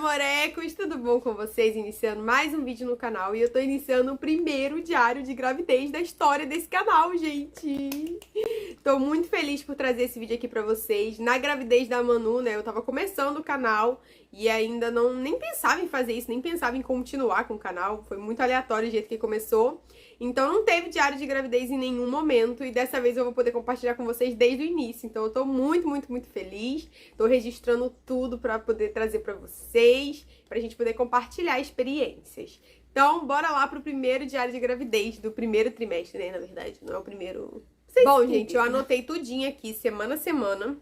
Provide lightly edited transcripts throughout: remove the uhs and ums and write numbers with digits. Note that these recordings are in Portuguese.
amorecos, tudo bom com vocês? Iniciando mais um vídeo no canal e eu tô iniciando o primeiro diário de gravidez da história desse canal, gente! Tô muito feliz por trazer esse vídeo aqui pra vocês. Na gravidez da Manu, né, eu tava começando o canal e ainda nem pensava em fazer isso, nem pensava em continuar com o canal. Foi muito aleatório o jeito que começou. Então não teve diário de gravidez em nenhum momento e dessa vez eu vou poder compartilhar com vocês desde o início. Então eu tô muito feliz. Tô registrando tudo pra poder trazer pra vocês, pra gente poder compartilhar experiências. Então bora lá pro primeiro diário de gravidez do primeiro trimestre, né? Na verdade, não é o primeiro... Bom, gente, eu anotei tudinho aqui, semana a semana,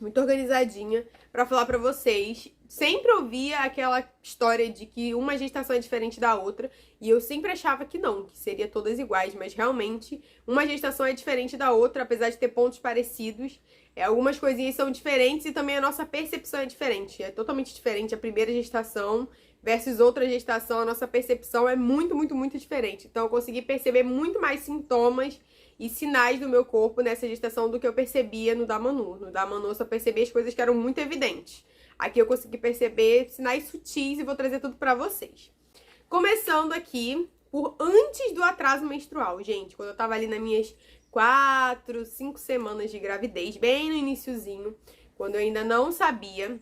muito organizadinha, pra falar pra vocês. Sempre ouvia aquela história de que uma gestação é diferente da outra, e eu sempre achava que não, que seria todas iguais, mas realmente uma gestação é diferente da outra, apesar de ter pontos parecidos. Algumas coisinhas são diferentes e também a nossa percepção é diferente. É totalmente diferente a primeira gestação versus outra gestação, a nossa percepção é muito diferente. Então eu consegui perceber muito mais sintomas e sinais do meu corpo nessa gestação do que eu percebia no da Manu. No da Manu eu só percebi as coisas que eram muito evidentes. Aqui eu consegui perceber sinais sutis e vou trazer tudo pra vocês. Começando aqui por antes do atraso menstrual, gente. Quando eu tava ali nas minhas 4, 5 semanas de gravidez, bem no iniciozinho, quando eu ainda não sabia,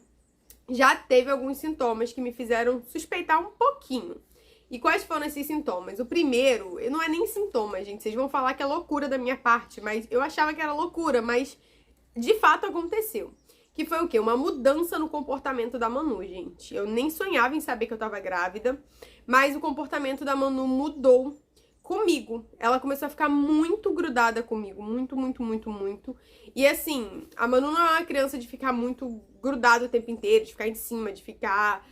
já teve alguns sintomas que me fizeram suspeitar um pouquinho. E quais foram esses sintomas? O primeiro, não é nem sintoma, gente. Vocês vão falar que é loucura da minha parte, mas eu achava que era loucura, mas de fato aconteceu. Que foi o quê? Uma mudança no comportamento da Manu, gente. Eu nem sonhava em saber que eu tava grávida, mas o comportamento da Manu mudou comigo. Ela começou a ficar muito grudada comigo, muito. E assim, a Manu não é uma criança de ficar muito grudada o tempo inteiro, de ficar em cima, de ficar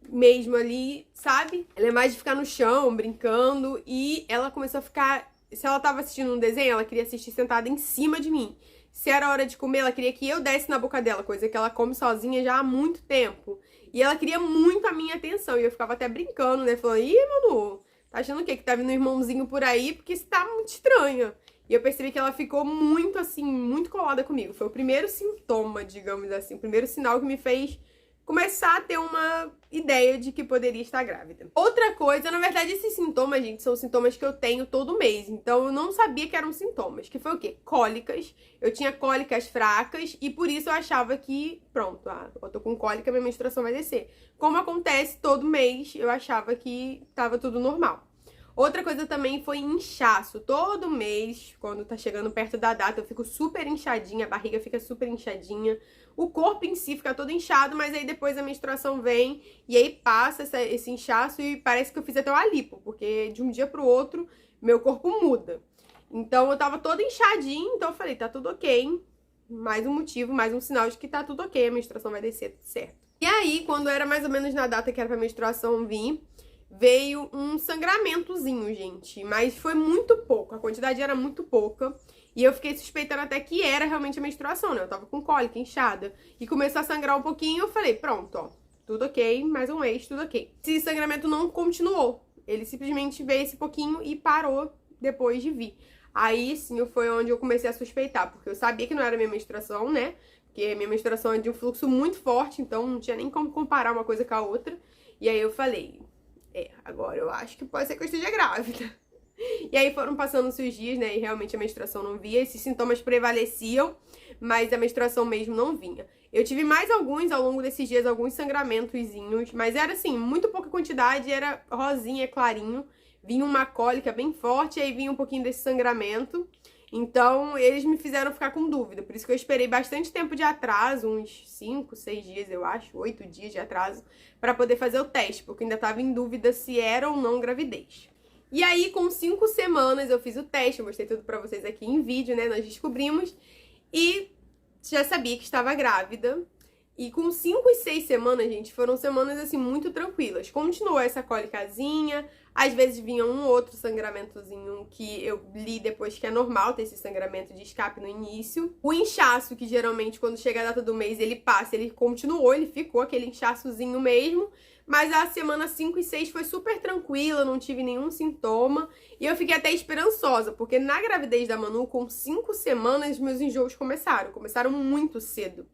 mesmo ali, sabe? Ela é mais de ficar no chão, brincando, e ela começou a ficar... Se ela tava assistindo um desenho, ela queria assistir sentada em cima de mim. Se era hora de comer, ela queria que eu desse na boca dela, coisa que ela come sozinha já há muito tempo. E ela queria muito a minha atenção, e eu ficava até brincando, né? Falando, ih, Manu, tá achando o quê? Que tá vindo um irmãozinho por aí? Porque isso tá muito estranho. E eu percebi que ela ficou muito, assim, muito colada comigo. Foi o primeiro sintoma, digamos assim, o primeiro sinal que me fez começar a ter uma ideia de que poderia estar grávida. Outra coisa, na verdade, esses sintomas, gente, são sintomas que eu tenho todo mês. Então, eu não sabia que eram sintomas. Que foi o quê? Cólicas. Eu tinha cólicas fracas e por isso eu achava que, pronto, eu tô com cólica, minha menstruação vai descer. Como acontece todo mês, eu achava que tava tudo normal. Outra coisa também foi inchaço. Todo mês, quando tá chegando perto da data, eu fico super inchadinha, a barriga fica super inchadinha. O corpo em si fica todo inchado, mas aí depois a menstruação vem e aí passa esse inchaço e parece que eu fiz até uma lipo, porque de um dia pro outro meu corpo muda. Então eu tava toda inchadinha, então eu falei, tá tudo ok. Mais um motivo, mais um sinal de que tá tudo ok, a menstruação vai descer, tudo certo. E aí, quando era mais ou menos na data que era pra menstruação vir, veio um sangramentozinho, gente, mas foi muito pouco, a quantidade era muito pouca. E eu fiquei suspeitando até que era realmente a menstruação, né? Eu tava com cólica, inchada. E começou a sangrar um pouquinho, eu falei, pronto, ó, tudo ok, mais um mês, tudo ok. Esse sangramento não continuou. Ele simplesmente veio esse pouquinho e parou depois de vir. Aí, sim, foi onde eu comecei a suspeitar, porque eu sabia que não era minha menstruação, né? Porque minha menstruação é de um fluxo muito forte, então não tinha nem como comparar uma coisa com a outra. E aí eu falei, agora eu acho que pode ser que eu esteja grávida. E aí foram passando os dias, né, e realmente a menstruação não via, esses sintomas prevaleciam, mas a menstruação mesmo não vinha. Eu tive mais alguns ao longo desses dias, alguns sangramentozinhos, mas era assim, muito pouca quantidade, era rosinha, clarinho, vinha uma cólica bem forte, e aí vinha um pouquinho desse sangramento. Então, eles me fizeram ficar com dúvida, por isso que eu esperei bastante tempo de atraso, uns 5, 6 dias, eu acho, 8 dias de atraso, pra poder fazer o teste, porque ainda tava em dúvida se era ou não gravidez. E aí, com 5 semanas, eu fiz o teste, eu mostrei tudo pra vocês aqui em vídeo, né? Nós descobrimos e já sabia que estava grávida. E com 5 e 6 semanas, gente, foram semanas, assim, muito tranquilas. Continuou essa cólicazinha, às vezes vinha um ou outro sangramentozinho que eu li depois que é normal ter esse sangramento de escape no início. O inchaço, que geralmente quando chega a data do mês ele passa, ele continuou, ele ficou aquele inchaçozinho mesmo. Mas a semana 5 e 6 foi super tranquila, não tive nenhum sintoma. E eu fiquei até esperançosa, porque na gravidez da Manu, com 5 semanas, meus enjoos começaram muito cedo.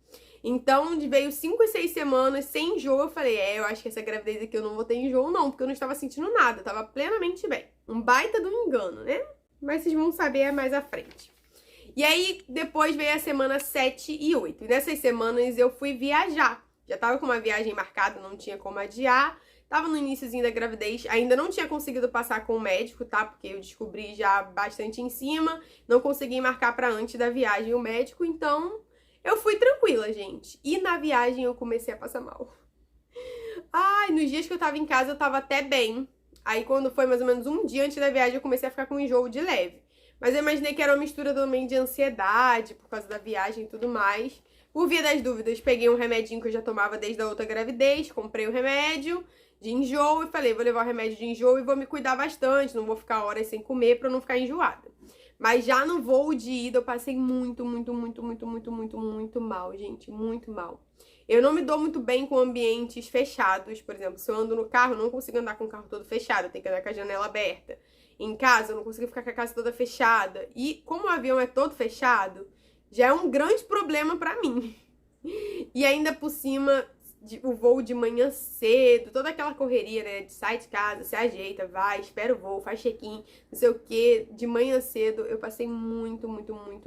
Então, veio 5 e 6 semanas sem enjoo. Eu falei, eu acho que essa gravidez aqui eu não vou ter enjoo, não, porque eu não estava sentindo nada, eu tava plenamente bem. Um baita do engano, né? Mas vocês vão saber mais à frente. E aí, depois veio a semana 7 e 8. E nessas semanas eu fui viajar. Já tava com uma viagem marcada, não tinha como adiar. Tava no iniciozinho da gravidez, ainda não tinha conseguido passar com o médico, tá? Porque eu descobri já bastante em cima, não consegui marcar pra antes da viagem o médico, então eu fui tranquila, gente. E na viagem eu comecei a passar mal. Ai, nos dias que eu tava em casa eu tava até bem. Aí quando foi mais ou menos um dia antes da viagem eu comecei a ficar com enjoo de leve. Mas eu imaginei que era uma mistura também de ansiedade, por causa da viagem e tudo mais. Por via das dúvidas, peguei um remedinho que eu já tomava desde a outra gravidez, comprei o remédio de enjoo e falei, vou levar o remédio de enjoo e vou me cuidar bastante, não vou ficar horas sem comer pra não ficar enjoada. Mas já no voo de ida eu passei muito mal, gente, muito mal. Eu não me dou muito bem com ambientes fechados, por exemplo, se eu ando no carro, eu não consigo andar com o carro todo fechado, eu tenho que andar com a janela aberta. Em casa, eu não consigo ficar com a casa toda fechada. E como o avião é todo fechado, já é um grande problema pra mim. E ainda por cima, o voo de manhã cedo, toda aquela correria, né? De sai de casa, se ajeita, vai, espera o voo, faz check-in, não sei o quê. De manhã cedo, eu passei muito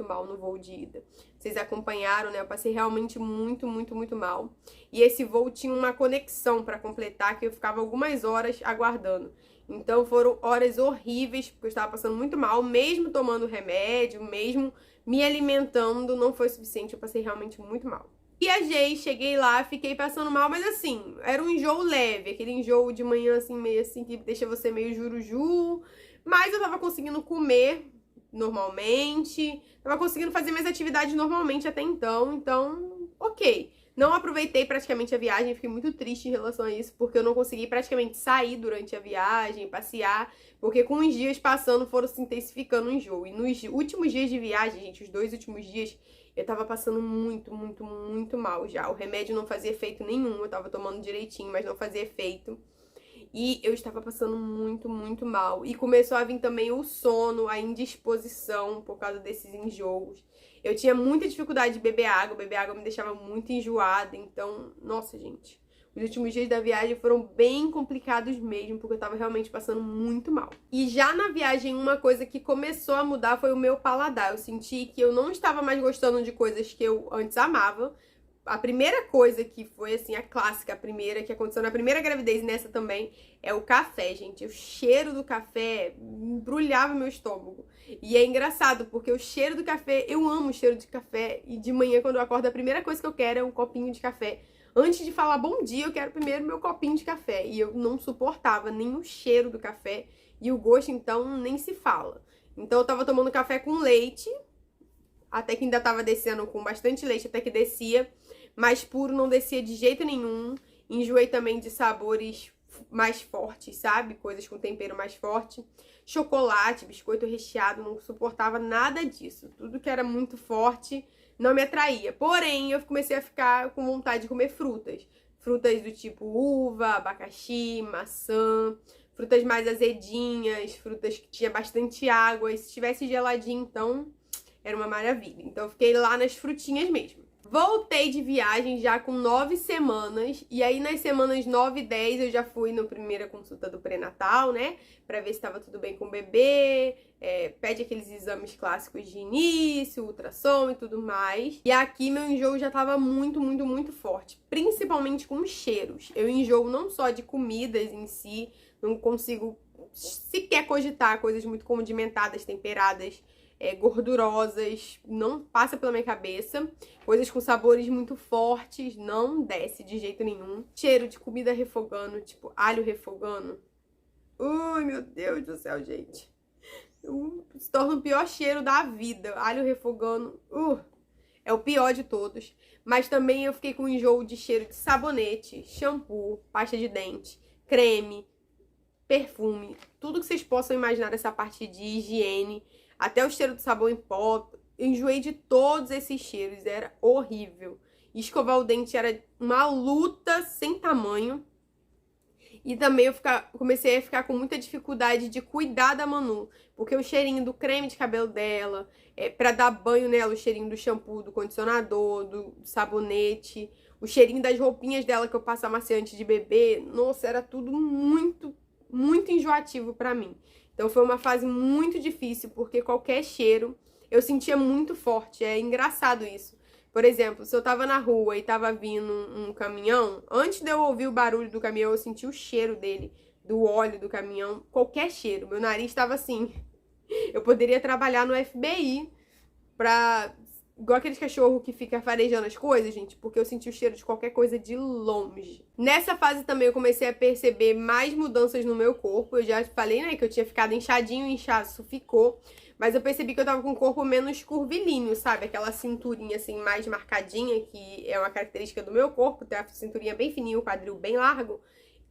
mal no voo de ida. Vocês acompanharam, né? Eu passei realmente muito mal. E esse voo tinha uma conexão pra completar, que eu ficava algumas horas aguardando. Então foram horas horríveis, porque eu estava passando muito mal, mesmo tomando remédio, mesmo me alimentando, não foi suficiente, eu passei realmente muito mal. Viajei, cheguei lá, fiquei passando mal, mas assim, era um enjoo leve, aquele enjoo de manhã assim, meio assim, que deixa você meio juruju, mas eu tava conseguindo comer normalmente, tava conseguindo fazer minhas atividades normalmente até então, ok. Não aproveitei praticamente a viagem, fiquei muito triste em relação a isso, porque eu não consegui praticamente sair durante a viagem, passear, porque com os dias passando foram se intensificando o enjoo. E nos últimos dias de viagem, gente, os 2 últimos dias, eu tava passando muito mal já. O remédio não fazia efeito nenhum, eu tava tomando direitinho, mas não fazia efeito. E eu estava passando muito mal. E começou a vir também o sono, a indisposição por causa desses enjoos. Eu tinha muita dificuldade de beber água me deixava muito enjoada. Então, nossa, gente, os últimos dias da viagem foram bem complicados mesmo, porque eu tava realmente passando muito mal. E já na viagem, uma coisa que começou a mudar foi o meu paladar. Eu senti que eu não estava mais gostando de coisas que eu antes amava. A primeira coisa que foi, assim, a clássica, a primeira, que aconteceu na primeira gravidez e nessa também, é o café, gente. O cheiro do café embrulhava meu estômago. E é engraçado, porque o cheiro do café, eu amo o cheiro de café. E de manhã, quando eu acordo, a primeira coisa que eu quero é um copinho de café. Antes de falar bom dia, eu quero primeiro meu copinho de café. E eu não suportava nem o cheiro do café. E o gosto, então, nem se fala. Então, eu tava tomando café com leite, até que ainda tava descendo com bastante leite, até que descia. Mas puro não descia de jeito nenhum. Enjoei também de sabores mais fortes, sabe? Coisas com tempero mais forte. Chocolate, biscoito recheado, não suportava nada disso. Tudo que era muito forte não me atraía. Porém, eu comecei a ficar com vontade de comer frutas. Frutas do tipo uva, abacaxi, maçã, frutas mais azedinhas, frutas que tinha bastante água. E se tivesse geladinho, então, era uma maravilha. Então, eu fiquei lá nas frutinhas mesmo. Voltei de viagem já com 9 semanas, e aí nas semanas 9 e 10 eu já fui na primeira consulta do pré-natal, né? Pra ver se tava tudo bem com o bebê, pede aqueles exames clássicos de início, ultrassom e tudo mais. E aqui meu enjoo já tava muito forte, principalmente com cheiros. Eu enjoo não só de comidas em si, não consigo sequer cogitar coisas muito condimentadas, temperadas, gordurosas, não passa pela minha cabeça. Coisas com sabores muito fortes, não desce de jeito nenhum. Cheiro de comida refogando, tipo alho refogando. Ui, meu Deus do céu, gente. Se torna o pior cheiro da vida. Alho refogando, é o pior de todos. Mas também eu fiquei com enjoo de cheiro de sabonete, shampoo, pasta de dente, creme, perfume. Tudo que vocês possam imaginar dessa parte de higiene. Até o cheiro do sabão em pó. Enjoei de todos esses cheiros, era horrível. Escovar o dente era uma luta sem tamanho. E também comecei a ficar com muita dificuldade de cuidar da Manu, porque o cheirinho do creme de cabelo dela, pra dar banho nela, o cheirinho do shampoo, do condicionador, do sabonete, o cheirinho das roupinhas dela que eu passo amaciante de bebê, nossa, era tudo muito, muito enjoativo pra mim. Então foi uma fase muito difícil, porque qualquer cheiro eu sentia muito forte, é engraçado isso. Por exemplo, se eu tava na rua e tava vindo um caminhão, antes de eu ouvir o barulho do caminhão, eu senti o cheiro dele, do óleo do caminhão, qualquer cheiro. Meu nariz tava assim. Eu poderia trabalhar no FBI igual aqueles cachorros que fica farejando as coisas, gente, porque eu senti o cheiro de qualquer coisa de longe. Nessa fase também eu comecei a perceber mais mudanças no meu corpo. Eu já falei, né, que eu tinha ficado inchadinho, o inchaço ficou. Mas eu percebi que eu tava com o corpo menos curvilíneo, sabe? Aquela cinturinha, assim, mais marcadinha, que é uma característica do meu corpo. Tem a cinturinha bem fininha, o quadril bem largo.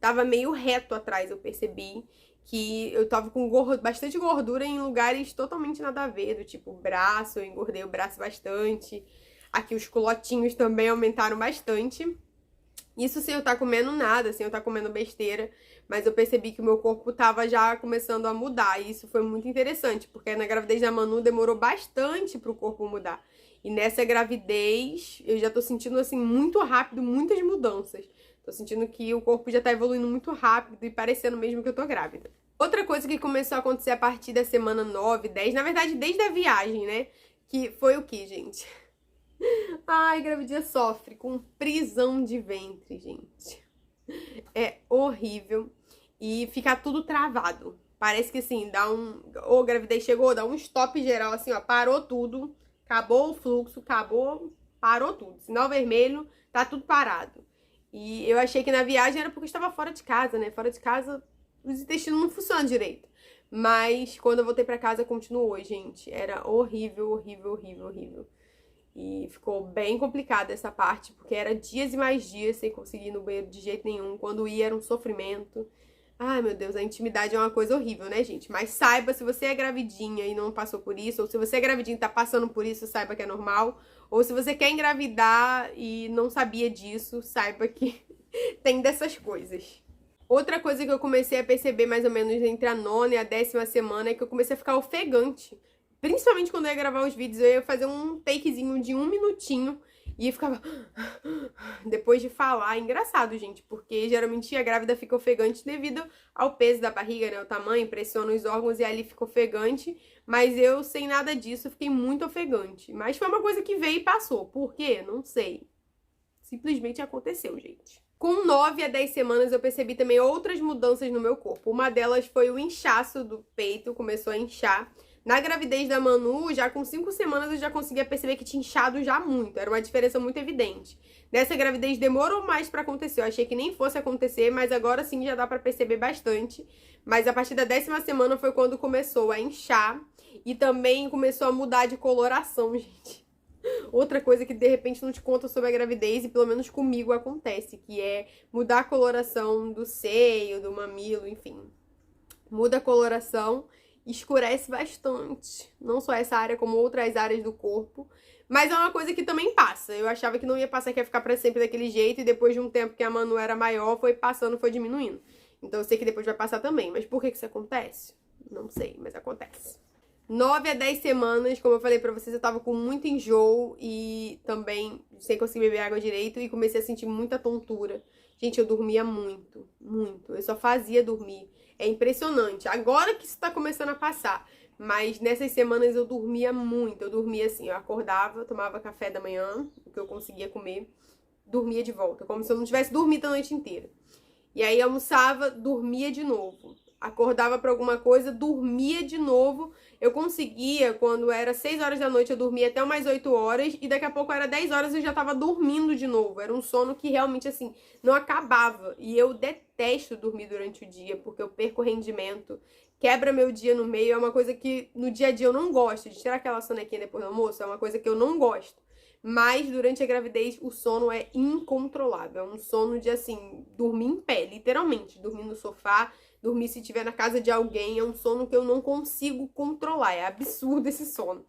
Tava meio reto atrás, eu percebi que eu tava com bastante gordura em lugares totalmente nada a ver. Do tipo, braço, eu engordei o braço bastante. Aqui os culotinhos também aumentaram bastante. Isso sem eu estar comendo nada, sem eu estar comendo besteira, mas eu percebi que o meu corpo tava já começando a mudar, e isso foi muito interessante, porque na gravidez da Manu demorou bastante pro corpo mudar. E nessa gravidez, eu já tô sentindo, assim, muito rápido, muitas mudanças. Tô sentindo que o corpo já tá evoluindo muito rápido e parecendo mesmo que eu tô grávida. Outra coisa que começou a acontecer a partir da semana 9, 10, na verdade, desde a viagem, né? Que foi o que, gente? Ai, gravidez sofre com prisão de ventre, gente. É horrível. E fica tudo travado. Parece que assim, gravidez chegou, dá um stop geral, assim, ó. Parou tudo. Acabou o fluxo, parou tudo. Sinal vermelho, tá tudo parado. E eu achei que na viagem era porque eu estava fora de casa, né? Fora de casa, os intestinos não funcionam direito. Mas quando eu voltei pra casa, continuou, gente. Era horrível, horrível, horrível, horrível. E ficou bem complicada essa parte, porque era dias e mais dias sem conseguir ir no banheiro de jeito nenhum. Quando ia era um sofrimento. Ai, meu Deus, a intimidade é uma coisa horrível, né, gente? Mas saiba, se você é gravidinha e não passou por isso, ou se você é gravidinha e tá passando por isso, saiba que é normal. Ou se você quer engravidar e não sabia disso, saiba que tem dessas coisas. Outra coisa que eu comecei a perceber mais ou menos entre a 9ª e a 10ª semana é que eu comecei a ficar ofegante. Principalmente quando eu ia gravar os vídeos, eu ia fazer um takezinho de 1 minutinho e ficava... Depois de falar, é engraçado, gente, porque geralmente a grávida fica ofegante devido ao peso da barriga, né? O tamanho, pressiona os órgãos e ali fica ofegante. Mas eu, sem nada disso, fiquei muito ofegante. Mas foi uma coisa que veio e passou. Por quê? Não sei. Simplesmente aconteceu, gente. Com 9 a 10 semanas eu percebi também outras mudanças no meu corpo. Uma delas foi o inchaço do peito, começou a inchar. Na gravidez da Manu, já com 5 semanas eu já conseguia perceber que tinha inchado já muito. Era uma diferença muito evidente. Nessa gravidez demorou mais pra acontecer. Eu achei que nem fosse acontecer, mas agora sim já dá pra perceber bastante. Mas a partir da 10ª semana foi quando começou a inchar. E também começou a mudar de coloração, gente. Outra coisa que de repente não te conta sobre a gravidez, e pelo menos comigo acontece, que é mudar a coloração do seio, do mamilo, enfim. Muda a coloração, escurece bastante. Não só essa área, como outras áreas do corpo. Mas é uma coisa que também passa. Eu achava que não ia passar, que ia ficar pra sempre daquele jeito, e depois de um tempo que a Manu era maior, foi passando, foi diminuindo. Então eu sei que depois vai passar também. Mas por que isso acontece? Não sei, mas acontece. 9 a 10 semanas, como eu falei pra vocês, eu tava com muito enjoo e também sem conseguir beber água direito e comecei a sentir muita tontura. Gente, eu dormia muito, muito. Eu só fazia dormir. É impressionante. Agora que isso tá começando a passar. Mas nessas semanas eu dormia muito. Eu dormia assim, eu acordava, tomava café da manhã, o que eu conseguia comer, dormia de volta, como se eu não tivesse dormido a noite inteira. E aí almoçava, dormia de novo. Acordava pra alguma coisa, dormia de novo. Eu conseguia, quando era 6 horas da noite, eu dormia até umas 8 horas. E daqui a pouco era 10 horas e eu já tava dormindo de novo. Era um sono que realmente, assim, não acabava. E eu detesto dormir durante o dia, porque eu perco rendimento. Quebra meu dia no meio. É uma coisa que no dia a dia eu não gosto. De tirar aquela sonequinha depois do almoço, é uma coisa que eu não gosto. Mas durante a gravidez o sono é incontrolável. É um sono de, assim, dormir em pé, literalmente. Dormir no sofá, dormir se estiver na casa de alguém. É um sono que eu não consigo controlar. É absurdo esse sono.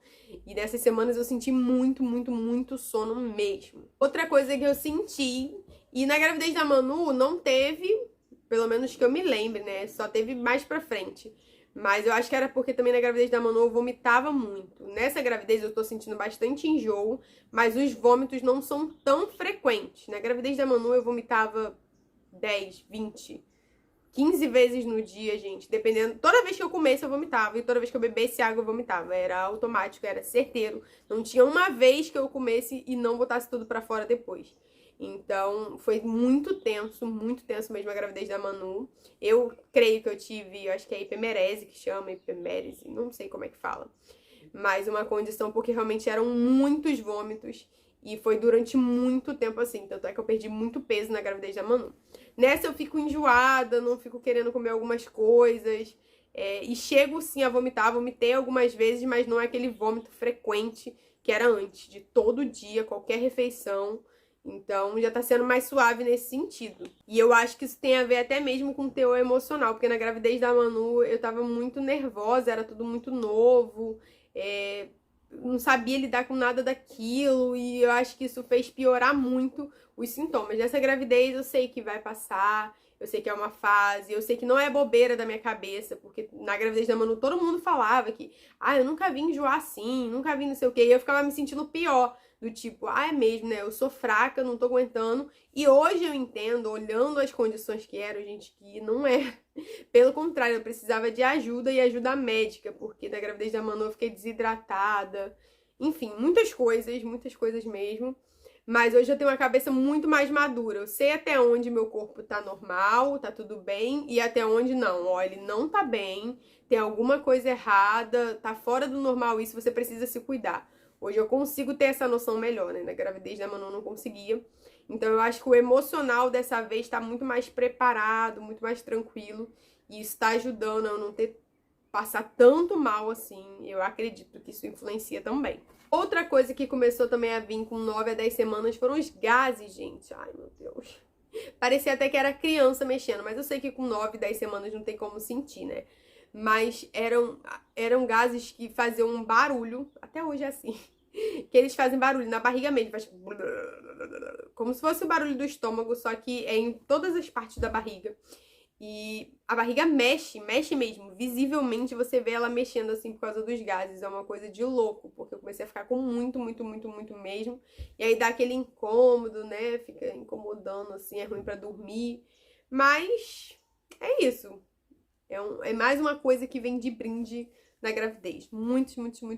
E nessas semanas eu senti muito, muito, muito sono mesmo. Outra coisa que eu senti, e na gravidez da Manu não teve, pelo menos que eu me lembre, né? Só teve mais pra frente. Mas eu acho que era porque também na gravidez da Manu eu vomitava muito. Nessa gravidez eu tô sentindo bastante enjoo, mas os vômitos não são tão frequentes. Na gravidez da Manu eu vomitava 10, 20, 15 vezes no dia, gente. Dependendo. Toda vez que eu comesse eu vomitava. E toda vez que eu bebesse água eu vomitava. Era automático, era certeiro. Não tinha uma vez que eu comesse e não botasse tudo pra fora depois. Então, foi muito tenso mesmo a gravidez da Manu. Eu creio que eu tive, acho que é hipemerese que chama, hipemerese, não sei como é que fala. Mas uma condição porque realmente eram muitos vômitos e foi durante muito tempo assim. Tanto é que eu perdi muito peso na gravidez da Manu. Nessa eu fico enjoada, não fico querendo comer algumas coisas. E chego sim a vomitar, vomitei algumas vezes, mas não é aquele vômito frequente que era antes, de todo dia, qualquer refeição. Então, já tá sendo mais suave nesse sentido. E eu acho que isso tem a ver até mesmo com o teor emocional, porque na gravidez da Manu eu tava muito nervosa, era tudo muito novo, não sabia lidar com nada daquilo, e eu acho que isso fez piorar muito os sintomas. Nessa gravidez eu sei que vai passar, eu sei que é uma fase, eu sei que não é bobeira da minha cabeça, porque na gravidez da Manu todo mundo falava que, eu nunca vi enjoar assim, nunca vi não sei o quê, e eu ficava me sentindo pior. Do tipo, é mesmo, né? Eu sou fraca, não tô aguentando. E hoje eu entendo, olhando as condições que eram, gente, que não é. Pelo contrário, eu precisava de ajuda e ajuda médica, porque na gravidez da Manu eu fiquei desidratada. Enfim, muitas coisas mesmo. Mas hoje eu tenho uma cabeça muito mais madura. Eu sei até onde meu corpo tá normal, tá tudo bem, e até onde não. Ó, ele não tá bem, tem alguma coisa errada, tá fora do normal isso, você precisa se cuidar. Hoje eu consigo ter essa noção melhor, né? Na gravidez da Manu eu não conseguia. Então eu acho que o emocional dessa vez tá muito mais preparado, muito mais tranquilo. E isso tá ajudando a eu não passar tanto mal assim. Eu acredito que isso influencia também. Outra coisa que começou também a vir com 9 a 10 semanas foram os gases, gente. Ai, meu Deus. Parecia até que era criança mexendo, mas eu sei que com 9, 10 semanas não tem como sentir, né? Mas eram gases que faziam um barulho, até hoje é assim, que eles fazem barulho na barriga mesmo, faz como se fosse o barulho do estômago, só que é em todas as partes da barriga. E a barriga mexe mesmo, visivelmente você vê ela mexendo assim por causa dos gases, é uma coisa de louco, porque eu comecei a ficar com muito mesmo, e aí dá aquele incômodo, né, fica incomodando assim, é ruim pra dormir, mas é isso. É mais uma coisa que vem de brinde na gravidez. Muitos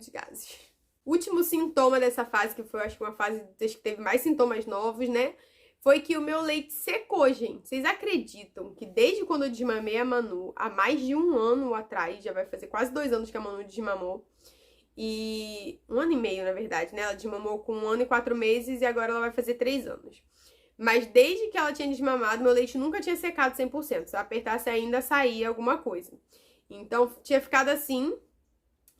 gases. O último sintoma dessa fase, que foi, acho que uma fase das que teve mais sintomas novos, né? Foi que o meu leite secou, gente. Vocês acreditam que desde quando eu desmamei a Manu, há mais de 1 ano atrás, já vai fazer quase 2 anos que a Manu desmamou, e 1 ano e meio, na verdade, né? Ela desmamou com 1 ano e 4 meses e agora ela vai fazer 3 anos. Mas desde que ela tinha desmamado, meu leite nunca tinha secado 100%. Se eu apertasse ainda, saía alguma coisa. Então, tinha ficado assim.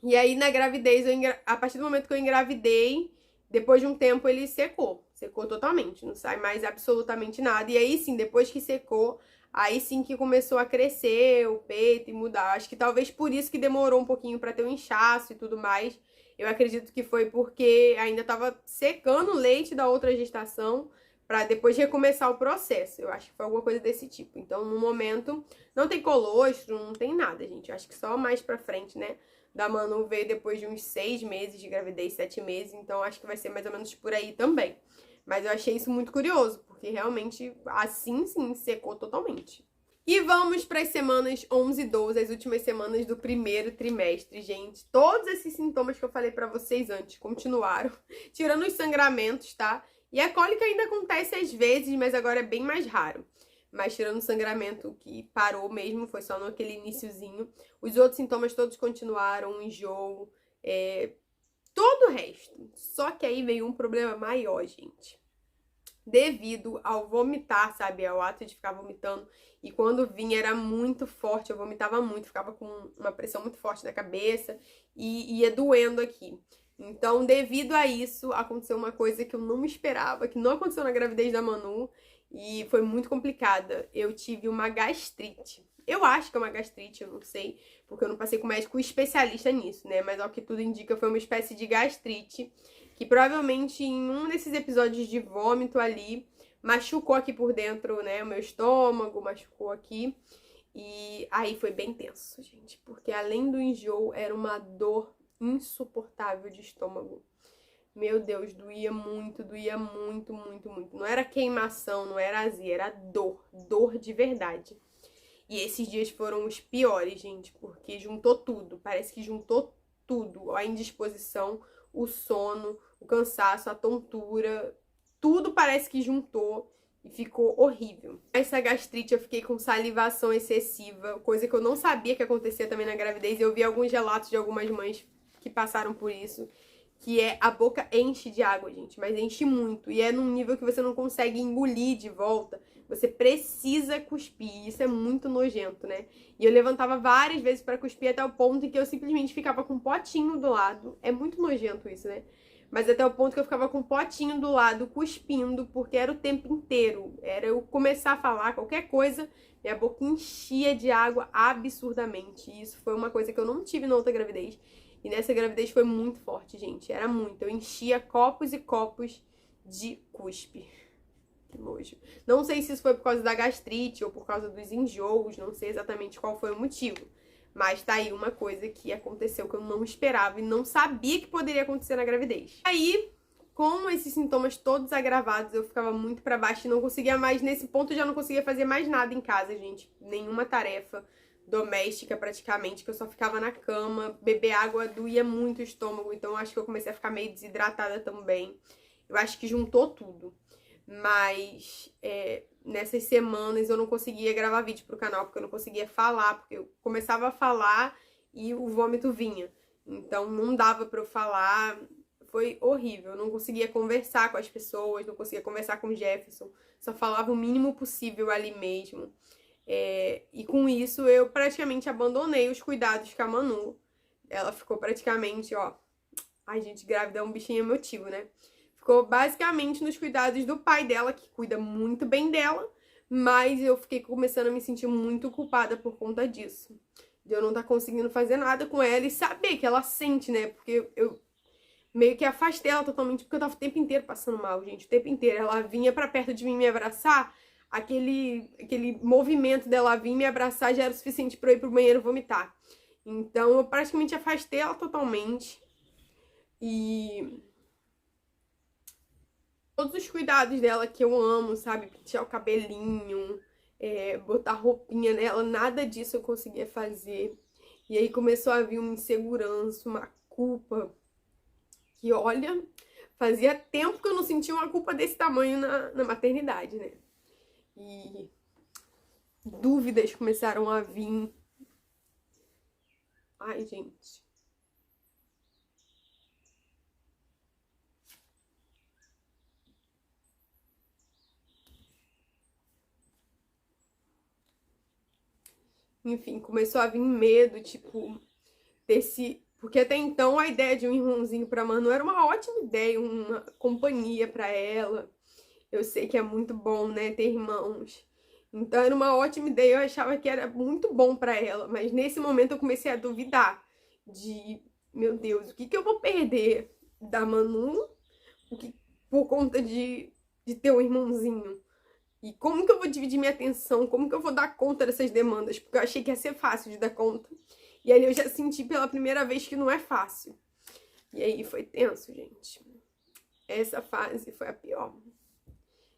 E aí, na gravidez, a partir do momento que eu engravidei, depois de um tempo, ele secou. Secou totalmente. Não sai mais absolutamente nada. E aí, sim, depois que secou, aí sim que começou a crescer o peito e mudar. Acho que talvez por isso que demorou um pouquinho pra ter um inchaço e tudo mais. Eu acredito que foi porque ainda tava secando o leite da outra gestação, pra depois recomeçar o processo. Eu acho que foi alguma coisa desse tipo. Então, no momento, não tem colostro, não tem nada, gente. Eu acho que só mais pra frente, né? Da Manu veio depois de uns 6 meses de gravidez, 7 meses. Então, acho que vai ser mais ou menos por aí também. Mas eu achei isso muito curioso, porque realmente, assim sim, secou totalmente. E vamos para as semanas 11 e 12, as últimas semanas do primeiro trimestre, gente. Todos esses sintomas que eu falei pra vocês antes continuaram, tirando os sangramentos, tá? E a cólica ainda acontece às vezes, mas agora é bem mais raro. Mas tirando o sangramento que parou mesmo, foi só naquele iniciozinho. Os outros sintomas todos continuaram, enjoo, todo o resto. Só que aí veio um problema maior, gente. Devido ao vomitar, sabe? Ao ato de ficar vomitando. E quando vinha era muito forte, eu vomitava muito, ficava com uma pressão muito forte na cabeça e ia doendo aqui. Então, devido a isso, aconteceu uma coisa que eu não esperava, que não aconteceu na gravidez da Manu e foi muito complicada. Eu tive uma gastrite. Eu acho que é uma gastrite, eu não sei, porque eu não passei com médico especialista nisso, né? Mas ao que tudo indica, foi uma espécie de gastrite, que provavelmente em um desses episódios de vômito ali machucou aqui por dentro, né? O meu estômago machucou aqui. E aí foi bem tenso, gente. Porque além do enjoo, era uma dor insuportável de estômago. Meu Deus, doía muito, muito, muito. Não era queimação, não era azia, era dor de verdade. E esses dias foram os piores, gente, porque juntou tudo, parece que juntou tudo. A indisposição, o sono, o cansaço, a tontura, tudo parece que juntou e ficou horrível. Essa gastrite eu fiquei com salivação excessiva, coisa que eu não sabia que acontecia também na gravidez. Eu vi alguns relatos de algumas mães que passaram por isso. Que é a boca enche de água, gente, mas enche muito. E é num nível que você não consegue engolir de volta. Você precisa cuspir. Isso é muito nojento, né? E eu levantava várias vezes pra cuspir até o ponto em que eu simplesmente ficava com um potinho do lado. É muito nojento isso, né? Mas até o ponto que eu ficava com um potinho do lado, cuspindo, porque era o tempo inteiro. Era eu começar a falar qualquer coisa, minha boca enchia de água absurdamente. E isso foi uma coisa que eu não tive na outra gravidez. E nessa gravidez foi muito forte, gente. Era muito. Eu enchia copos e copos de cuspe. Que nojo. Não sei se isso foi por causa da gastrite ou por causa dos enjoos. Não sei exatamente qual foi o motivo. Mas tá aí uma coisa que aconteceu que eu não esperava e não sabia que poderia acontecer na gravidez. Aí, com esses sintomas todos agravados, eu ficava muito pra baixo e não conseguia mais. Nesse ponto, eu já não conseguia fazer mais nada em casa, gente. Nenhuma tarefa doméstica praticamente, que eu só ficava na cama, beber água doía muito o estômago, então eu acho que eu comecei a ficar meio desidratada também. Eu acho que juntou tudo. Mas nessas semanas eu não conseguia gravar vídeo pro canal, porque eu não conseguia falar, porque eu começava a falar e o vômito vinha. Então não dava pra eu falar, foi horrível. Eu não conseguia conversar com as pessoas, não conseguia conversar com o Jefferson, só falava o mínimo possível ali mesmo. E com isso eu praticamente abandonei os cuidados com a Manu. Ela ficou praticamente, ó... Ai, gente, grávida é um bichinho emotivo, né? Ficou basicamente nos cuidados do pai dela, que cuida muito bem dela. Mas eu fiquei começando a me sentir muito culpada por conta disso. De eu não estar conseguindo fazer nada com ela e saber que ela sente, né? Porque eu meio que afastei ela totalmente, porque eu tava o tempo inteiro passando mal, gente. O tempo inteiro. Ela vinha pra perto de mim me abraçar... Aquele movimento dela vir me abraçar já era o suficiente pra eu ir pro banheiro vomitar. Então eu praticamente afastei ela totalmente. E todos os cuidados dela que eu amo, sabe? Pentear o cabelinho, botar roupinha nela, nada disso eu conseguia fazer. E aí começou a vir uma insegurança, uma culpa. Que olha, fazia tempo que eu não sentia uma culpa desse tamanho na maternidade, né? E dúvidas começaram a vir. Ai, gente. Enfim, começou a vir medo, tipo, desse... Porque até então a ideia de um irmãozinho pra Manu era uma ótima ideia, uma companhia pra ela. Eu sei que é muito bom, né, ter irmãos. Então era uma ótima ideia, eu achava que era muito bom pra ela. Mas nesse momento eu comecei a duvidar de, meu Deus, o que eu vou perder da Manu por conta de ter um irmãozinho? E como que eu vou dividir minha atenção? Como que eu vou dar conta dessas demandas? Porque eu achei que ia ser fácil de dar conta. E aí eu já senti pela primeira vez que não é fácil. E aí foi tenso, gente. Essa fase foi a pior.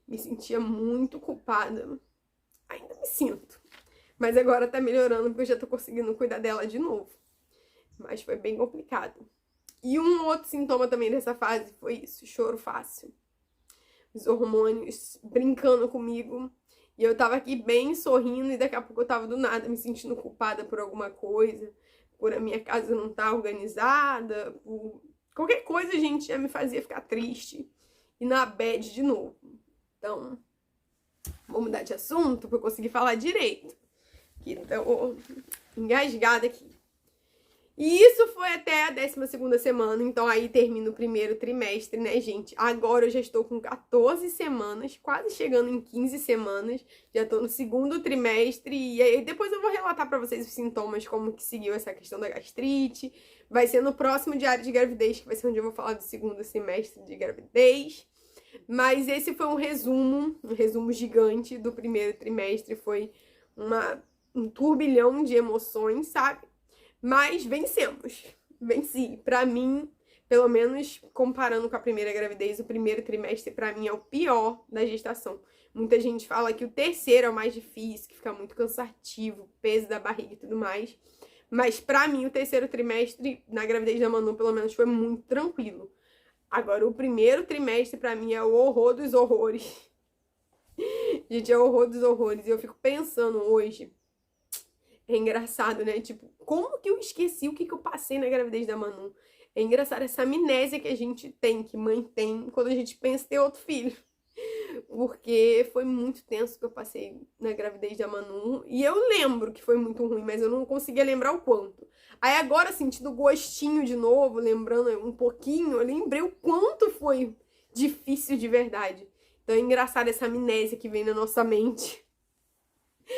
Me sentia muito culpada. Ainda me sinto. Mas agora tá melhorando porque eu já tô conseguindo cuidar dela de novo. Mas foi bem complicado. E um outro sintoma também dessa fase foi isso, choro fácil. Os hormônios brincando comigo. E eu tava aqui bem sorrindo e daqui a pouco eu tava do nada me sentindo culpada por alguma coisa. Por a minha casa não estar organizada. Por qualquer coisa, gente, já me fazia ficar triste. E na bad de novo. Então, vou mudar de assunto pra eu conseguir falar direito. Que tô engasgada aqui. E isso foi até a 12ª semana, então aí termina o primeiro trimestre, né, gente? Agora eu já estou com 14 semanas, quase chegando em 15 semanas, já tô no segundo trimestre, e aí depois eu vou relatar pra vocês os sintomas, como que seguiu essa questão da gastrite. Vai ser no próximo diário de gravidez, que vai ser onde eu vou falar do segundo semestre de gravidez. Mas esse foi um resumo gigante do primeiro trimestre. Foi um turbilhão de emoções, sabe? Mas vencemos. Venci. Pra mim, pelo menos comparando com a primeira gravidez, o primeiro trimestre pra mim é o pior da gestação. Muita gente fala que o terceiro é o mais difícil, que fica muito cansativo, peso da barriga e tudo mais. Mas pra mim, o terceiro trimestre, na gravidez da Manu, pelo menos, foi muito tranquilo. Agora, o primeiro trimestre, pra mim, é o horror dos horrores. Gente, é o horror dos horrores. E eu fico pensando hoje. É engraçado, né? Tipo, como que eu esqueci o que eu passei na gravidez da Manu? É engraçado essa amnésia que a gente tem, que mãe tem, quando a gente pensa em ter outro filho. Porque foi muito tenso que eu passei na gravidez da Manu. E eu lembro que foi muito ruim, mas eu não conseguia lembrar o quanto. Aí agora, sentindo o gostinho de novo, lembrando um pouquinho, eu lembrei o quanto foi difícil de verdade. Então é engraçado essa amnésia que vem na nossa mente.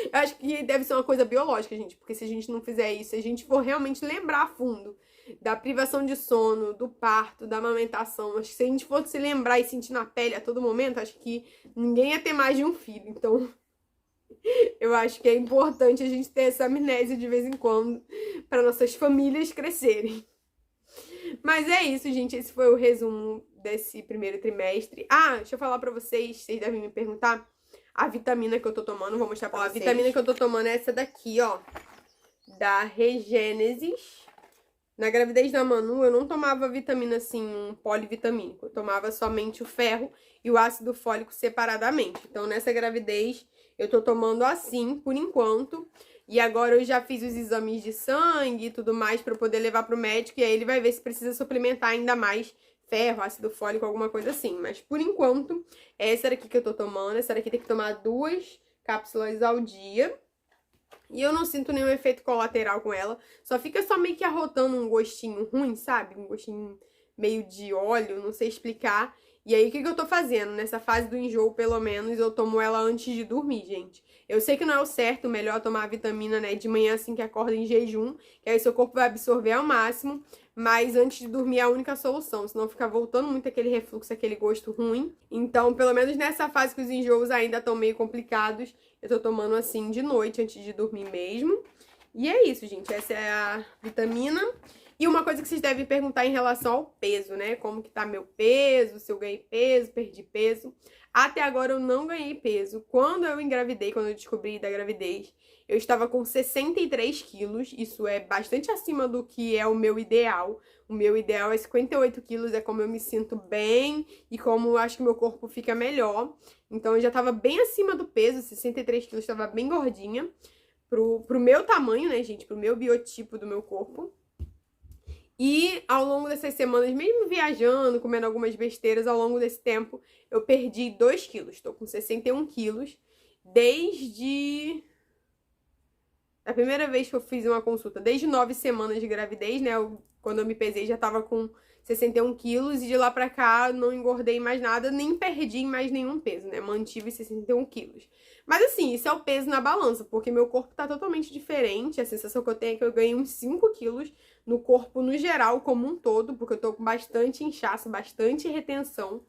Eu acho que deve ser uma coisa biológica, gente. Porque se a gente não fizer isso, se a gente for realmente lembrar a fundo da privação de sono, do parto, da amamentação, acho que se a gente fosse se lembrar e sentir na pele a todo momento, acho que ninguém ia ter mais de um filho. Então, eu acho que é importante a gente ter essa amnésia de vez em quando para nossas famílias crescerem. Mas é isso, gente. Esse foi o resumo desse primeiro trimestre. Ah, deixa eu falar pra vocês devem me perguntar a vitamina que eu tô tomando. Vou mostrar pra vocês. A vitamina que eu tô tomando é essa daqui, ó, da Regênesis. Na gravidez da Manu, eu não tomava vitamina, assim, um polivitamínico. Eu tomava somente o ferro e o ácido fólico separadamente. Então, nessa gravidez, eu tô tomando assim, por enquanto. E agora eu já fiz os exames de sangue e tudo mais pra eu poder levar pro médico. E aí ele vai ver se precisa suplementar ainda mais ferro, ácido fólico, alguma coisa assim. Mas, por enquanto, é essa daqui que eu tô tomando. Essa daqui tem que tomar 2 cápsulas ao dia. E eu não sinto nenhum efeito colateral com ela. Só fica só meio que arrotando um gostinho ruim, sabe? Um gostinho meio de óleo, não sei explicar. E aí, o que eu tô fazendo? Nessa fase do enjoo, pelo menos, eu tomo ela antes de dormir, gente. Eu sei que não é o certo, melhor tomar a vitamina, né, de manhã assim que acorda em jejum, que aí seu corpo vai absorver ao máximo. Mas antes de dormir é a única solução, senão fica voltando muito aquele refluxo, aquele gosto ruim. Então, pelo menos nessa fase que os enjoos ainda estão meio complicados, eu tô tomando assim de noite, antes de dormir mesmo. E é isso, gente. Essa é a vitamina. E uma coisa que vocês devem perguntar em relação ao peso, né? Como que tá meu peso, se eu ganhei peso, perdi peso. Até agora eu não ganhei peso. Quando eu engravidei, quando eu descobri da gravidez, eu estava com 63 quilos. Isso é bastante acima do que é o meu ideal. O meu ideal é 58 quilos, é como eu me sinto bem e como eu acho que meu corpo fica melhor. Então eu já estava bem acima do peso, 63 quilos, estava bem gordinha. Pro meu tamanho, né, gente? Pro meu biotipo do meu corpo. E ao longo dessas semanas, mesmo viajando, comendo algumas besteiras, ao longo desse tempo, eu perdi 2 quilos. Estou com 61 quilos desde a primeira vez que eu fiz uma consulta. Desde 9 semanas de gravidez, né? Quando eu me pesei, já tava com 61 quilos. E de lá pra cá, não engordei mais nada, nem perdi mais nenhum peso, né? Mantive 61 quilos. Mas assim, isso é o peso na balança, porque meu corpo tá totalmente diferente. A sensação que eu tenho é que eu ganhei uns 5 quilos no corpo no geral, como um todo, porque eu tô com bastante inchaço, bastante retenção.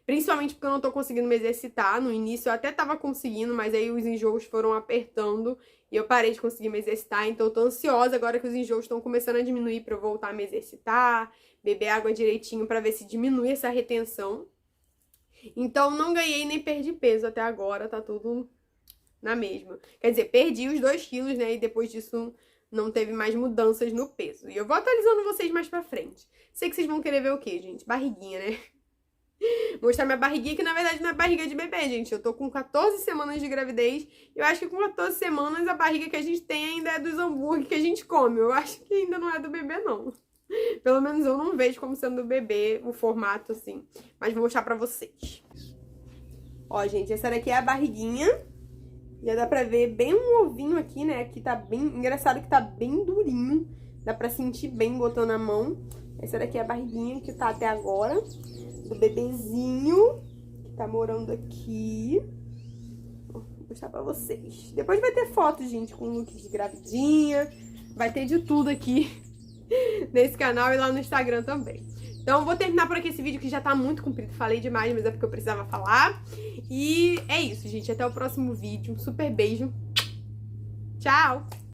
Principalmente porque eu não tô conseguindo me exercitar. No início eu até tava conseguindo, mas aí os enjoos foram apertando e eu parei de conseguir me exercitar. Então eu tô ansiosa agora que os enjoos estão começando a diminuir pra eu voltar a me exercitar, beber água direitinho pra ver se diminui essa retenção. Então não ganhei nem perdi peso até agora, tá tudo na mesma. Quer dizer, perdi os 2 quilos, né, e depois disso não teve mais mudanças no peso. E eu vou atualizando vocês mais pra frente. Sei que vocês vão querer ver o quê, gente? Barriguinha, né? Mostrar minha barriguinha, que na verdade não é barriga de bebê, gente. Eu tô com 14 semanas de gravidez. Eu acho que com 14 semanas a barriga que a gente tem ainda é dos hambúrguer que a gente come. Eu acho que ainda não é do bebê, não. Pelo menos eu não vejo como sendo do bebê o formato assim. Mas vou mostrar pra vocês. Ó, gente, essa daqui é a barriguinha. Já dá pra ver bem um ovinho aqui, né? Aqui tá bem... Engraçado que tá bem durinho. Dá pra sentir bem botando a mão. Essa daqui é a barriguinha que tá até agora. Do bebezinho. Que tá morando aqui. Vou mostrar pra vocês. Depois vai ter foto, gente, com look de gravidinha. Vai ter de tudo aqui nesse canal e lá no Instagram também. Então, vou terminar por aqui esse vídeo que já tá muito comprido. Falei demais, mas é porque eu precisava falar. E é isso, gente. Até o próximo vídeo. Um super beijo. Tchau!